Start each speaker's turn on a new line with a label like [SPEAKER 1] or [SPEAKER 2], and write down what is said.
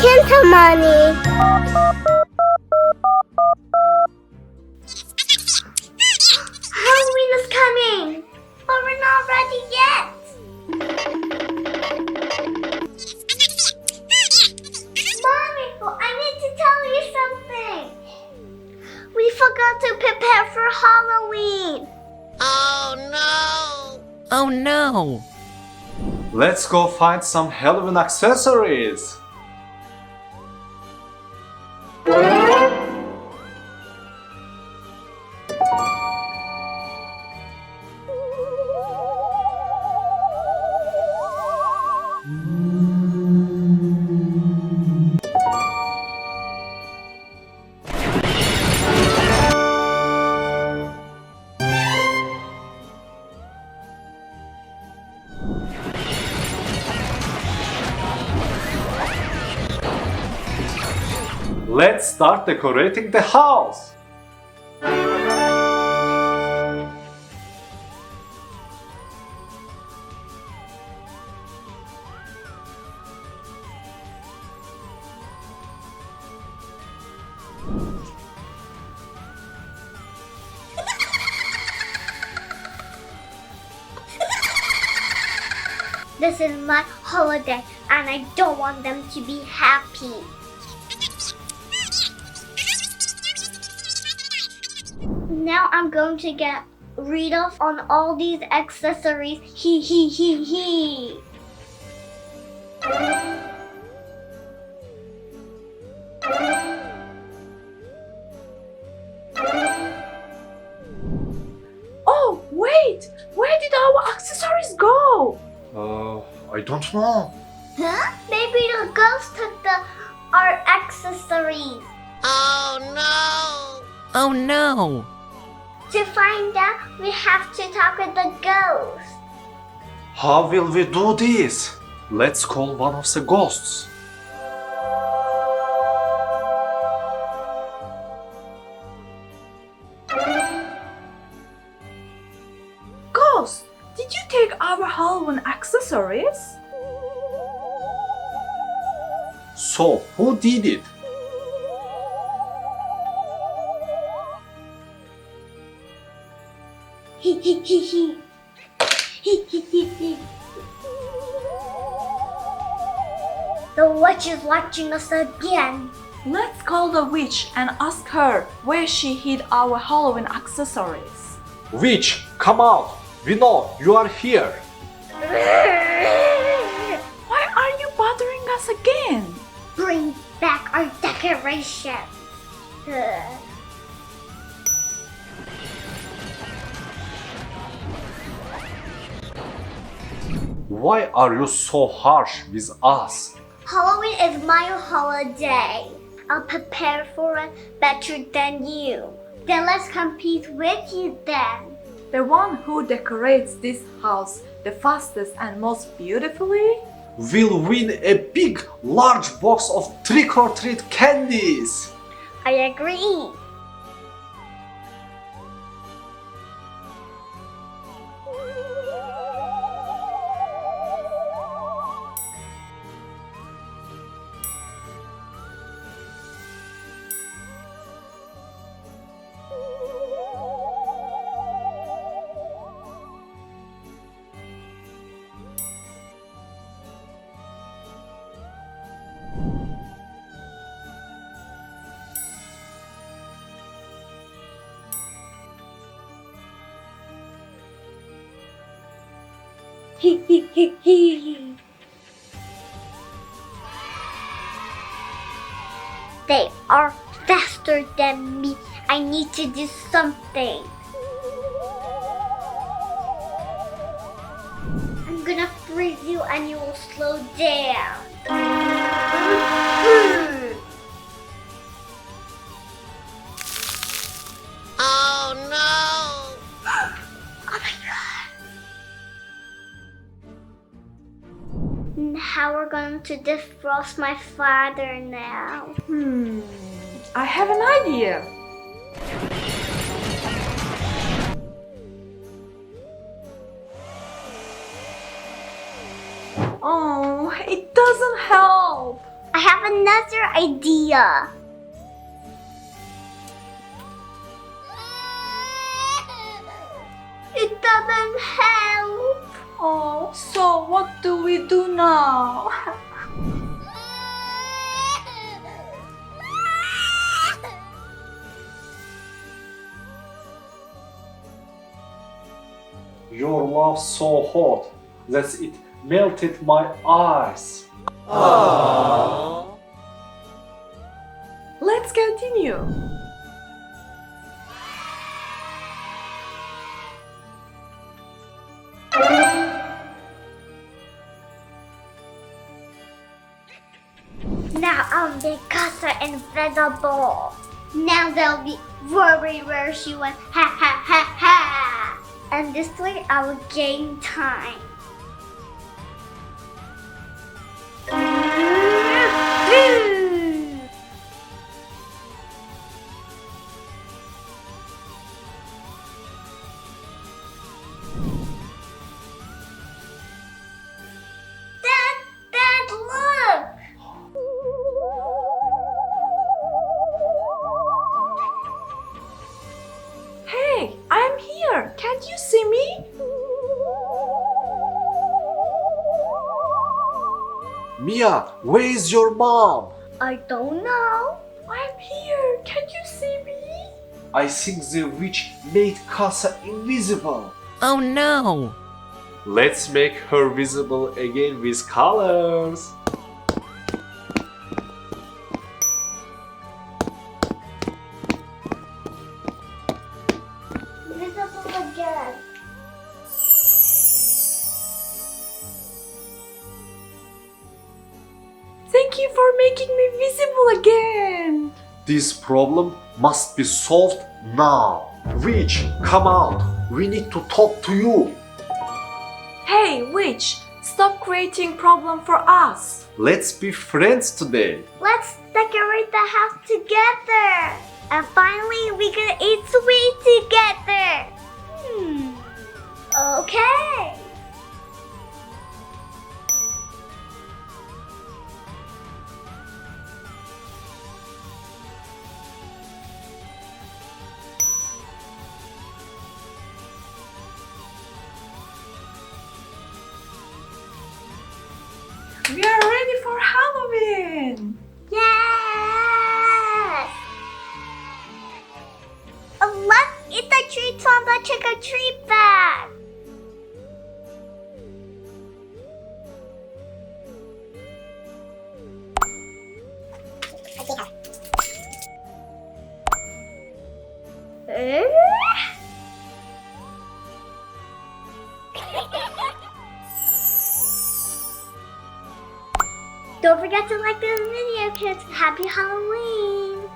[SPEAKER 1] KintaMani. Halloween is coming, but we're not ready yet. Mommy, I need to tell you something. We forgot to prepare for Halloween.
[SPEAKER 2] Oh no!
[SPEAKER 3] Oh no!
[SPEAKER 4] Let's go find some Halloween accessories. Let's start decorating the house.
[SPEAKER 1] This is my holiday and I don't want them to be happy. Now I'm going to get rid of on all these accessories. He.
[SPEAKER 5] Oh, wait! Where did our accessories go?
[SPEAKER 4] I don't know.
[SPEAKER 1] Huh? Maybe the ghost took our accessories.
[SPEAKER 2] Oh no!
[SPEAKER 3] Oh no!
[SPEAKER 1] To find out, we have to talk with the ghost.
[SPEAKER 4] How will we do this? Let's call one of the ghosts.
[SPEAKER 5] Ghost, did you take our Halloween accessories?
[SPEAKER 4] So, who did it?
[SPEAKER 1] The witch is watching us again.
[SPEAKER 5] Let's call the witch and ask her where she hid our Halloween accessories.
[SPEAKER 4] Witch, come out! We know you are here.
[SPEAKER 5] Why are you bothering us again?
[SPEAKER 1] Bring back our decoration.
[SPEAKER 4] Why are you so harsh with us?
[SPEAKER 1] Halloween is my holiday. I'll prepare for it better than you. Then let's compete with you then.
[SPEAKER 5] The one who decorates this house the fastest and most beautifully?
[SPEAKER 4] We'll win a big, large box of trick-or-treat candies.
[SPEAKER 1] I agree. They are faster than me. I need to do something. I'm gonna freeze you and you will slow down.
[SPEAKER 2] Oh no!
[SPEAKER 1] Oh my god. How we're going to defrost my father now?
[SPEAKER 5] I have an idea. Oh, it doesn't help.
[SPEAKER 1] I have another idea. It doesn't help.
[SPEAKER 5] Oh, so what do we do now?
[SPEAKER 4] Your love so hot that it melted my eyes.
[SPEAKER 5] Let's continue.
[SPEAKER 1] Now I'll make Khasa invisible. Now they'll be worried where she went. Ha ha ha ha. And this way I will gain time. Dad, look!
[SPEAKER 5] Hey, I am here. Can't you see me?
[SPEAKER 4] Mia, where is your mom?
[SPEAKER 1] I don't know.
[SPEAKER 5] I'm here. Can't you see me?
[SPEAKER 4] I think the witch made Khasa invisible.
[SPEAKER 3] Oh no!
[SPEAKER 4] Let's make her visible again with colors.
[SPEAKER 1] Visible again.
[SPEAKER 5] Thank you for making me visible again.
[SPEAKER 4] This problem must be solved now. Witch, come out. We need to talk to you.
[SPEAKER 5] Hey, witch, stop creating problem for us.
[SPEAKER 4] Let's be friends today.
[SPEAKER 1] Let's decorate the house together. And finally, we can eat sweet together. Okay.
[SPEAKER 5] We are ready for Halloween.
[SPEAKER 1] Yes. Let's eat the treats on the trick-or-treat bag. Don't forget to like this video, kids. Happy Halloween!